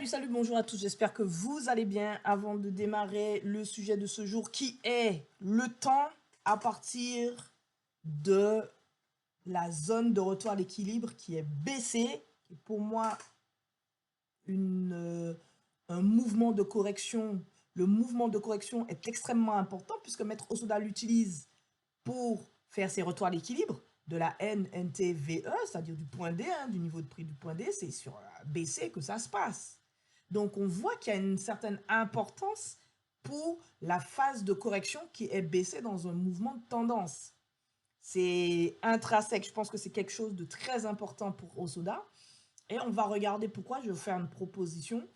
Salut, bonjour à tous, j'espère que vous allez bien. Avant de démarrer le sujet de ce jour qui est le temps à partir de la zone de retour à l'équilibre qui est baissée, qui est pour moi un mouvement de correction. Le mouvement de correction est extrêmement important puisque Maître Osoda l'utilise pour faire ses retours à l'équilibre de la NNTVE, c'est-à-dire du point D, du niveau de prix du point D, c'est sur BC que ça se passe. Donc, on voit qu'il y a une certaine importance pour la phase de correction qui est baissée dans un mouvement de tendance. C'est intrinsèque, je pense que c'est quelque chose de très important pour Osoda. Et on va regarder pourquoi, je vais faire une proposition.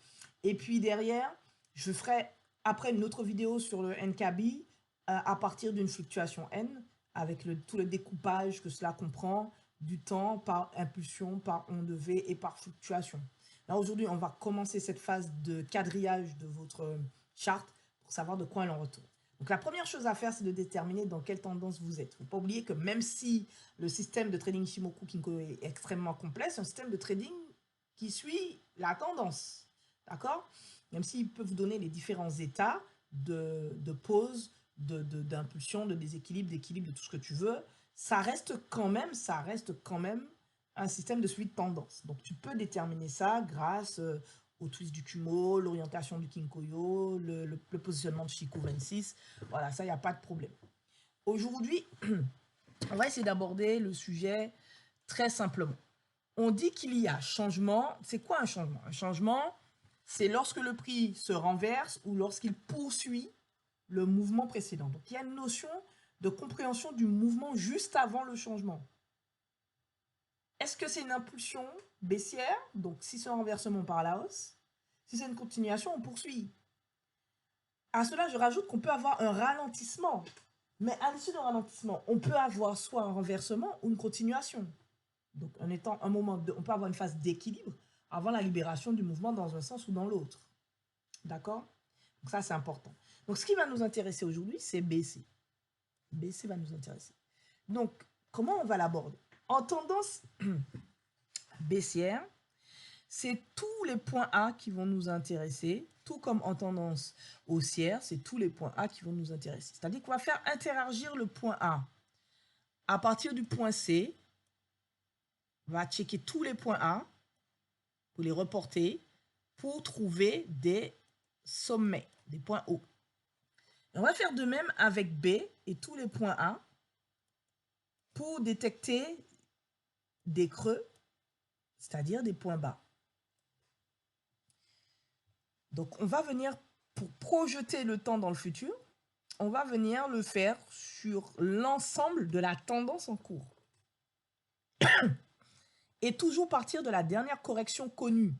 Et puis derrière, je ferai après une autre vidéo sur le NKB à partir d'une fluctuation N, avec tout le découpage que cela comprend, du temps par impulsion, par onde V et par fluctuation. Là, aujourd'hui, on va commencer cette phase de quadrillage de votre charte pour savoir de quoi elle en retourne. Donc, la première chose à faire, c'est de déterminer dans quelle tendance vous êtes. Il ne faut pas oublier que même si le système de trading Shimoku Kinko est extrêmement complexe, c'est un système de trading qui suit la tendance. D'accord? Même s'il peut vous donner les différents états de pause, d'impulsion, de déséquilibre, d'équilibre, de tout ce que tu veux, ça reste quand même un système de suivi de tendance. Donc, tu peux déterminer ça grâce au twist du Kumo, l'orientation du Kinkoyo, le positionnement de Chikou 26. Voilà, ça, il n'y a pas de problème. Aujourd'hui, on va essayer d'aborder le sujet très simplement. On dit qu'il y a changement. C'est quoi un changement? Un changement, c'est lorsque le prix se renverse ou lorsqu'il poursuit le mouvement précédent. Donc, il y a une notion de compréhension du mouvement juste avant le changement. Est-ce que c'est une impulsion baissière? Donc, si c'est un renversement par la hausse. Si c'est une continuation, on poursuit. À cela, je rajoute qu'on peut avoir un ralentissement. Mais à l'issue d'un ralentissement, on peut avoir soit un renversement ou une continuation. Donc, en étant un moment, on peut avoir une phase d'équilibre avant la libération du mouvement dans un sens ou dans l'autre. D'accord? Donc, ça, c'est important. Donc, ce qui va nous intéresser aujourd'hui, c'est BC. BC va nous intéresser. Donc, comment on va l'aborder? En tendance baissière, c'est tous les points A qui vont nous intéresser, tout comme en tendance haussière, c'est tous les points A qui vont nous intéresser. C'est-à-dire qu'on va faire interagir le point A. À partir du point C, on va checker tous les points A pour les reporter pour trouver des sommets, des points hauts. On va faire de même avec B et tous les points A pour détecter des creux, c'est-à-dire des points bas. Donc, on va venir, pour projeter le temps dans le futur, on va venir le faire sur l'ensemble de la tendance en cours. Et toujours partir de la dernière correction connue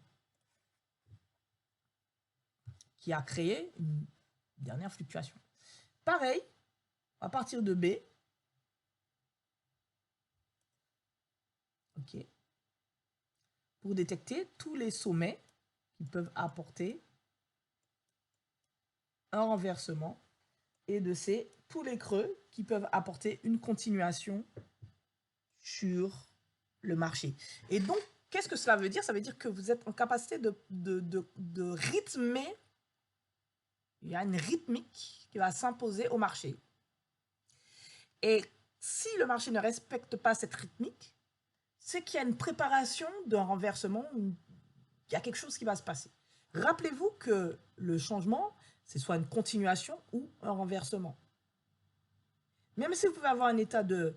qui a créé une dernière fluctuation. Pareil, à partir de B, ok, pour détecter tous les sommets qui peuvent apporter un renversement et de C, tous les creux qui peuvent apporter une continuation sur le marché. Et donc, qu'est-ce que cela veut dire? Ça veut dire que vous êtes en capacité de rythmer. Il y a une rythmique qui va s'imposer au marché. Et si le marché ne respecte pas cette rythmique, c'est qu'il y a une préparation d'un renversement, il y a quelque chose qui va se passer. Rappelez-vous que le changement, c'est soit une continuation ou un renversement. Même si vous pouvez avoir un état de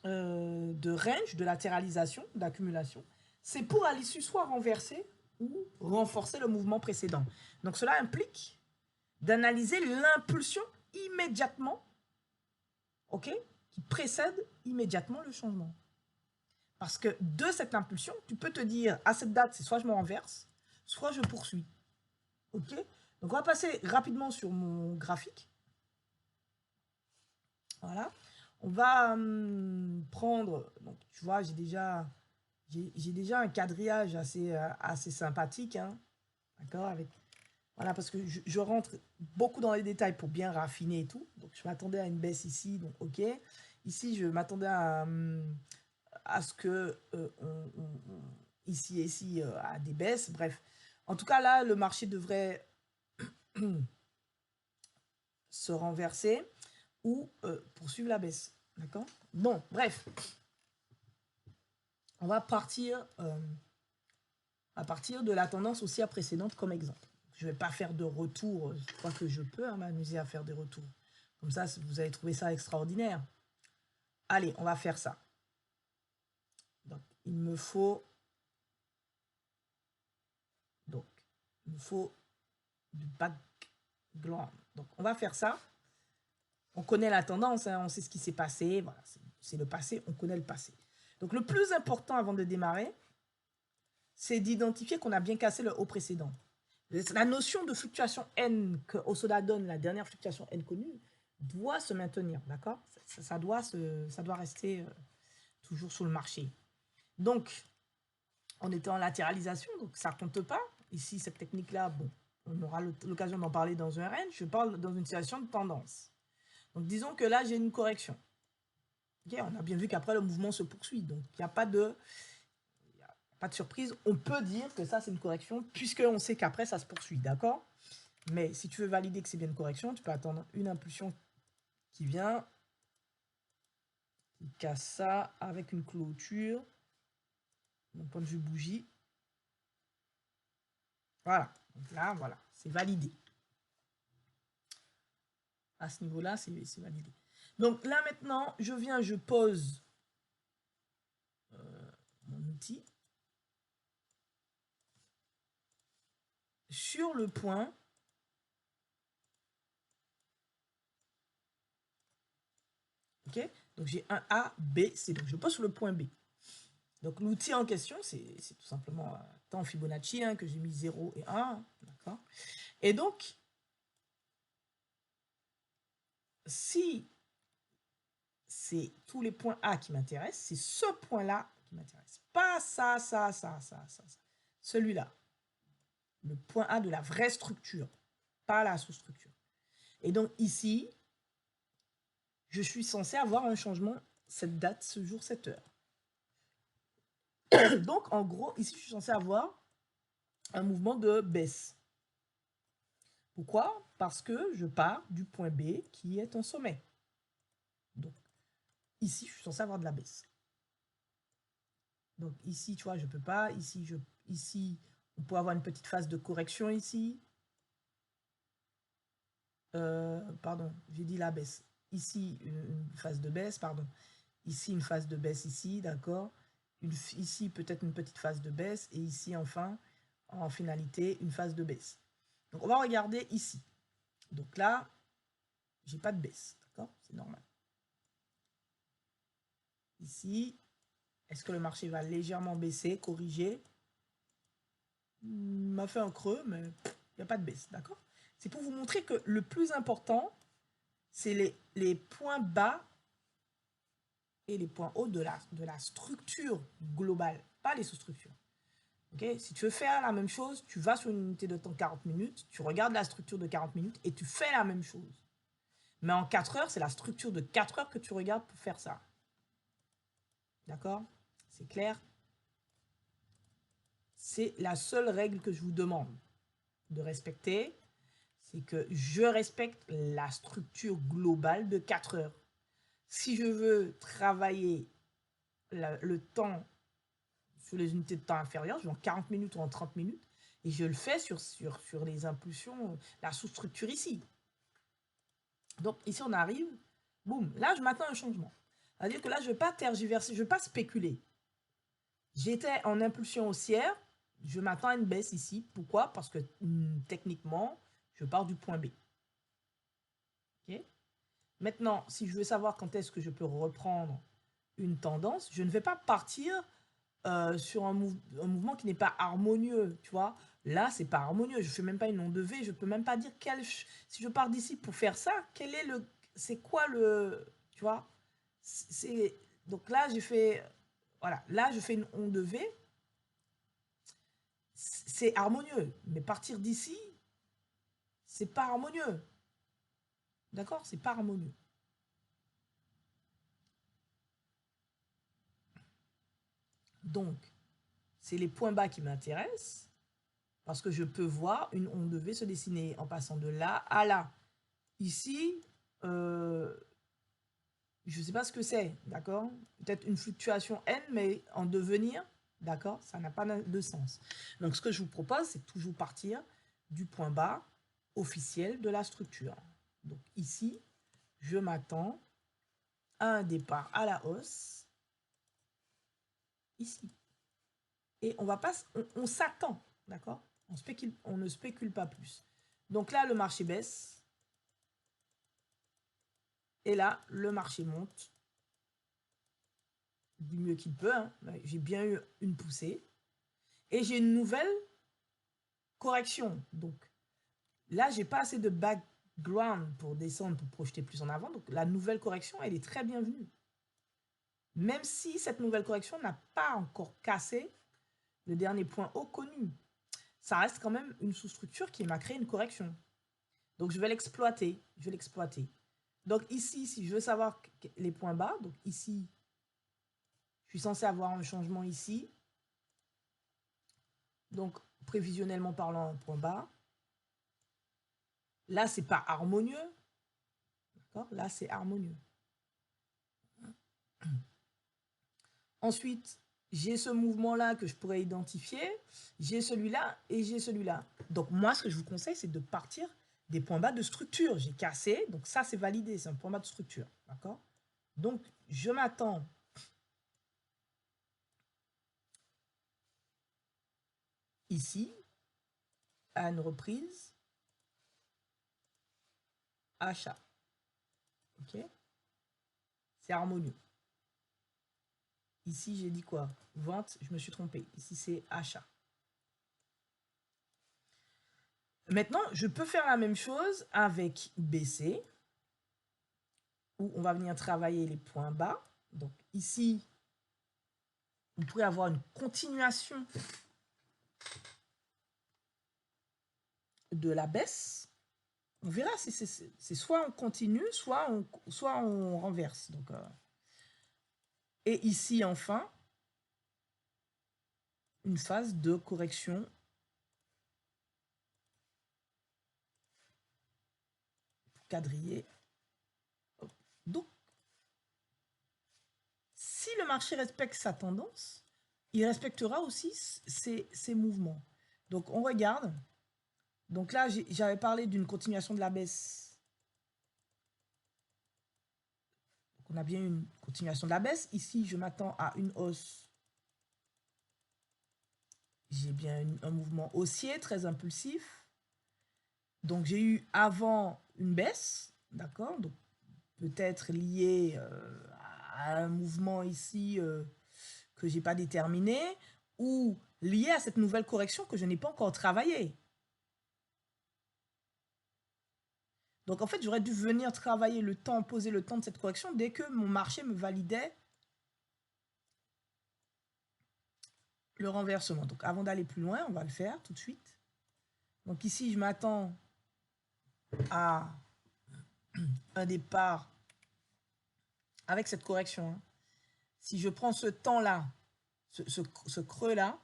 range, de latéralisation, d'accumulation, c'est pour à l'issue soit renverser ou renforcer le mouvement précédent. Donc cela implique d'analyser l'impulsion immédiatement, ok, qui précède immédiatement le changement. Parce que de cette impulsion, tu peux te dire, à cette date, c'est soit je me renverse, soit je poursuis. Ok? Donc, on va passer rapidement sur mon graphique. Voilà. On va prendre, donc tu vois, j'ai déjà un quadrillage assez sympathique. Hein, d'accord? Voilà, parce que je rentre beaucoup dans les détails pour bien raffiner et tout. Donc, je m'attendais à une baisse ici, donc ok. Ici, je m'attendais à ce que ici et ici, à des baisses. Bref, En tout cas, là, le marché devrait se renverser ou poursuivre la baisse. D'accord? Bon, bref. On va partir à partir de la tendance haussière précédente comme exemple. Je ne vais pas faire de retour, je crois que je peux m'amuser à faire des retours. Comme ça, vous allez trouver ça extraordinaire. Allez, on va faire ça. Donc, il me faut du background. Donc, on va faire ça. On connaît la tendance, hein, on sait ce qui s'est passé. Voilà, c'est le passé, on connaît le passé. Donc, le plus important avant de démarrer, c'est d'identifier qu'on a bien cassé le haut précédent. La notion de fluctuation N que Osoda donne, la dernière fluctuation N connue, doit se maintenir, d'accord? Ça doit rester toujours sur le marché. Donc, on était en latéralisation, donc ça ne compte pas. Ici, cette technique-là, bon, on aura l'occasion d'en parler dans un range. Je parle dans une situation de tendance. Donc, disons que là, j'ai une correction. Okay, on a bien vu qu'après, le mouvement se poursuit. Donc, il n'y a pas de surprise. On peut dire que ça, c'est une correction, puisqu'on sait qu'après, ça se poursuit, d'accord? Mais si tu veux valider que c'est bien une correction, tu peux attendre une impulsion qui vient, qui casse ça avec une clôture, d'un point de vue bougie. Voilà. Donc là, voilà, c'est validé. À ce niveau-là, c'est validé. Donc là, maintenant, je pose mon outil sur le point OK? Donc j'ai un A, B, C. Donc je pose sur le point B. Donc l'outil en question, c'est tout simplement un temps Fibonacci hein, que j'ai mis 0 et 1. D'accord? Et donc, si c'est tous les points A qui m'intéressent, c'est ce point-là qui m'intéresse. Pas ça. Celui-là. Le point A de la vraie structure, pas la sous-structure. Et donc ici, je suis censé avoir un changement, cette date, ce jour, cette heure. Donc en gros, ici, je suis censé avoir un mouvement de baisse. Pourquoi? Parce que je pars du point B qui est un sommet. Donc ici, je suis censé avoir de la baisse. Donc ici, tu vois, je ne peux pas. Ici, on peut avoir une petite phase de correction ici. Pardon, j'ai dit la baisse. Ici, une phase de baisse, pardon. Ici, une phase de baisse ici, d'accord. Ici, peut-être une petite phase de baisse. Et ici, enfin, en finalité, une phase de baisse. Donc, on va regarder ici. Donc là, j'ai pas de baisse, d'accord? C'est normal. Ici, est-ce que le marché va légèrement baisser, corriger? Il m'a fait un creux, mais il n'y a pas de baisse, d'accord? C'est pour vous montrer que le plus important, c'est les points bas et les points hauts de la structure globale, pas les sous-structures. Okay? Si tu veux faire la même chose, tu vas sur une unité de temps 40 minutes, tu regardes la structure de 40 minutes et tu fais la même chose. Mais en 4 heures, c'est la structure de 4 heures que tu regardes pour faire ça. D'accord? C'est clair? C'est la seule règle que je vous demande de respecter, c'est que je respecte la structure globale de 4 heures. Si je veux travailler le temps sur les unités de temps inférieures, je vais en 40 minutes ou en 30 minutes, et je le fais sur les impulsions, la sous-structure ici. Donc ici, on arrive, boum, là, je m'attends à un changement. C'est-à-dire que là, je ne vais pas tergiverser, je ne vais pas spéculer. J'étais en impulsion haussière, je m'attends à une baisse ici. Pourquoi? Parce que techniquement, je pars du point B. Okay? Maintenant, si je veux savoir quand est-ce que je peux reprendre une tendance, je ne vais pas partir sur un mouvement qui n'est pas harmonieux, tu vois. Là, c'est pas harmonieux. Je fais même pas une onde de V. Je peux même pas dire si je pars d'ici pour faire ça, c'est quoi le, tu vois. Donc là, j'ai fait, voilà. Là, je fais une onde de V. C'est harmonieux, mais partir d'ici, c'est pas harmonieux. D'accord? C'est pas harmonieux. Donc, c'est les points bas qui m'intéressent. Parce que je peux voir une onde de V se dessiner en passant de là à là. Ici, je ne sais pas ce que c'est, d'accord? Peut-être une fluctuation N, mais en devenir, d'accord? Ça n'a pas de sens. Donc, ce que je vous propose, c'est toujours partir du point bas officiel de la structure. Donc, ici, je m'attends à un départ à la hausse, ici. Et on va pas, on s'attend, d'accord? On ne spécule pas plus. Donc là, le marché baisse. Et là, le marché monte du mieux qu'il peut. Hein. J'ai bien eu une poussée. Et j'ai une nouvelle correction. Donc là, j'ai pas assez de background pour descendre, pour projeter plus en avant. Donc la nouvelle correction, elle est très bienvenue. Même si cette nouvelle correction n'a pas encore cassé le dernier point haut connu. Ça reste quand même une sous-structure qui m'a créé une correction. Donc je vais l'exploiter. Je vais l'exploiter. Donc ici, si je veux savoir les points bas, donc ici, je suis censé avoir un changement ici. Donc, prévisionnellement parlant, un point bas. Là, c'est pas harmonieux. D'accord? Là, c'est harmonieux. Ensuite, j'ai ce mouvement-là que je pourrais identifier. J'ai celui-là et j'ai celui-là. Donc, moi, ce que je vous conseille, c'est de partir des points bas de structure. J'ai cassé, donc ça, c'est validé. C'est un point bas de structure. D'accord? Donc, je m'attends ici à une reprise achat. OK? C'est harmonieux. Ici, j'ai dit quoi? Vente, je me suis trompé. Ici, c'est achat. Maintenant, je peux faire la même chose avec BC, où on va venir travailler les points bas. Donc ici, on pourrait avoir une continuation de la baisse. On verra si c'est soit on continue, soit on renverse. Donc, et ici, enfin, une phase de correction pour quadriller. Donc, si le marché respecte sa tendance, il respectera aussi ses mouvements. Donc, on regarde. Donc là, j'avais parlé d'une continuation de la baisse. Donc on a bien une continuation de la baisse. Ici, je m'attends à une hausse. J'ai bien un mouvement haussier, très impulsif. Donc j'ai eu avant une baisse, d'accord? Donc peut-être lié à un mouvement ici que je n'ai pas déterminé ou lié à cette nouvelle correction que je n'ai pas encore travaillée. Donc en fait, j'aurais dû venir travailler le temps, poser le temps de cette correction dès que mon marché me validait le renversement. Donc avant d'aller plus loin, on va le faire tout de suite. Donc ici, je m'attends à un départ avec cette correction. Hein. Si je prends ce temps-là, ce creux-là,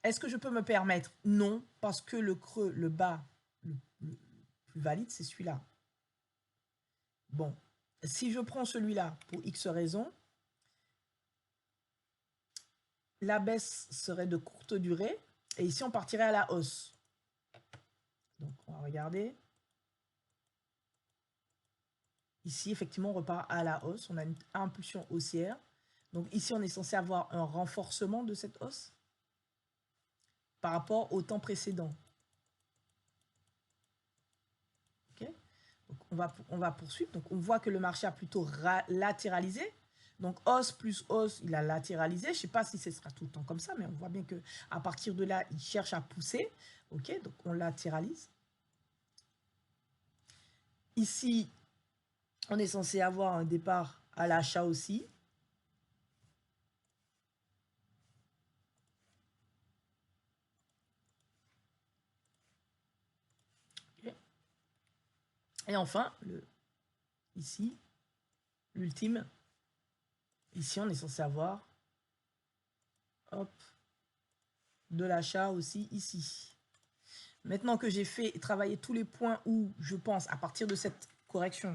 est-ce que je peux me permettre? Non, parce que le creux, le bas, le plus valide, c'est celui-là. Bon, si je prends celui-là pour X raisons, la baisse serait de courte durée. Et ici, on partirait à la hausse. Donc, on va regarder. Ici, effectivement, on repart à la hausse. On a une impulsion haussière. Donc, ici, on est censé avoir un renforcement de cette hausse par rapport au temps précédent. Okay. Donc, on va poursuivre. Donc, on voit que le marché a plutôt latéralisé. Donc, hausse plus hausse, il a latéralisé. Je ne sais pas si ce sera tout le temps comme ça, mais on voit bien qu'à partir de là, il cherche à pousser. OK, donc on latéralise. Ici, on est censé avoir un départ à l'achat aussi. Okay. Et enfin, ici, l'ultime. Ici, on est censé avoir, hop, de l'achat aussi ici. Maintenant que j'ai fait travailler tous les points où je pense, à partir de cette correction,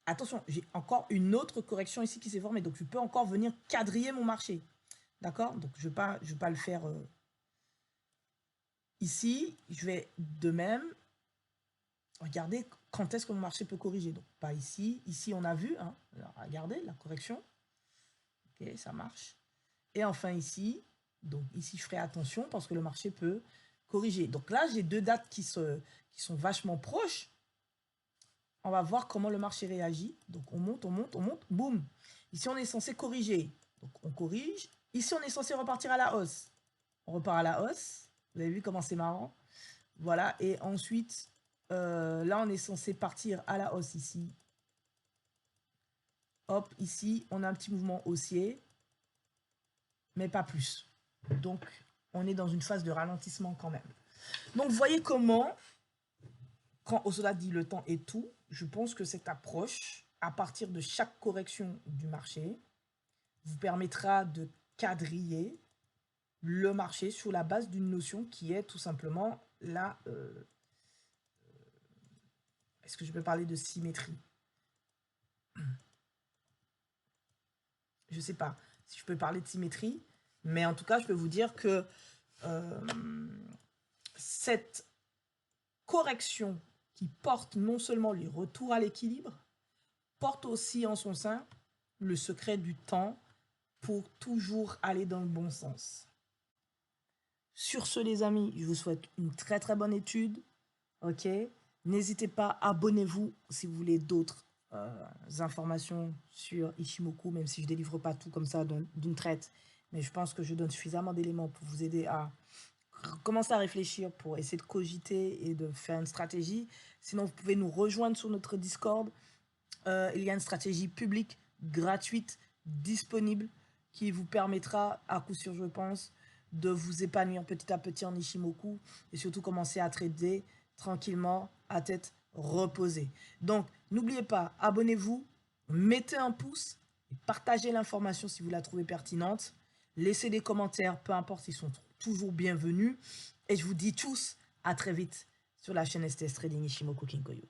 attention, j'ai encore une autre correction ici qui s'est formée. Donc, je peux encore venir quadriller mon marché. D'accord? Donc, je ne vais pas le faire ici. Je vais de même regarder quand est-ce que mon marché peut corriger. Donc, pas ici. Ici, on a vu. Hein. Alors, regardez la correction. Ok, ça marche. Et enfin ici. Donc, ici, je ferai attention parce que le marché peut corriger. Donc là, j'ai deux dates qui sont vachement proches. On va voir comment le marché réagit. Donc, on monte, on monte, on monte. Boum. Ici, on est censé corriger. Donc, on corrige. Ici, on est censé repartir à la hausse. On repart à la hausse. Vous avez vu comment c'est marrant? Voilà. Et ensuite, là, on est censé partir à la hausse ici. Hop, ici, on a un petit mouvement haussier. Mais pas plus. Donc, on est dans une phase de ralentissement quand même. Donc, vous voyez comment, quand Osoda dit le temps est tout, je pense que cette approche, à partir de chaque correction du marché, vous permettra de quadriller le marché sur la base d'une notion qui est tout simplement la... Est-ce que je peux parler de symétrie? Je ne sais pas si je peux parler de symétrie, mais en tout cas, je peux vous dire que cette correction qui porte non seulement les retours à l'équilibre, porte aussi en son sein le secret du temps pour toujours aller dans le bon sens. Sur ce, les amis, je vous souhaite une très très bonne étude. Ok, n'hésitez pas, abonnez-vous si vous voulez d'autres informations sur Ichimoku, même si je ne délivre pas tout comme ça d'une traite. Mais je pense que je donne suffisamment d'éléments pour vous aider à commencer à réfléchir, pour essayer de cogiter et de faire une stratégie. Sinon, vous pouvez nous rejoindre sur notre Discord. Il y a une stratégie publique, gratuite, disponible, qui vous permettra, à coup sûr, je pense, de vous épanouir petit à petit en Ichimoku et surtout commencer à trader tranquillement à tête reposée. Donc, n'oubliez pas, abonnez-vous, mettez un pouce et partagez l'information si vous la trouvez pertinente. Laissez des commentaires, peu importe, ils sont toujours bienvenus. Et je vous dis tous à très vite sur la chaîne STS Trading Ichimoku Kinkoyo.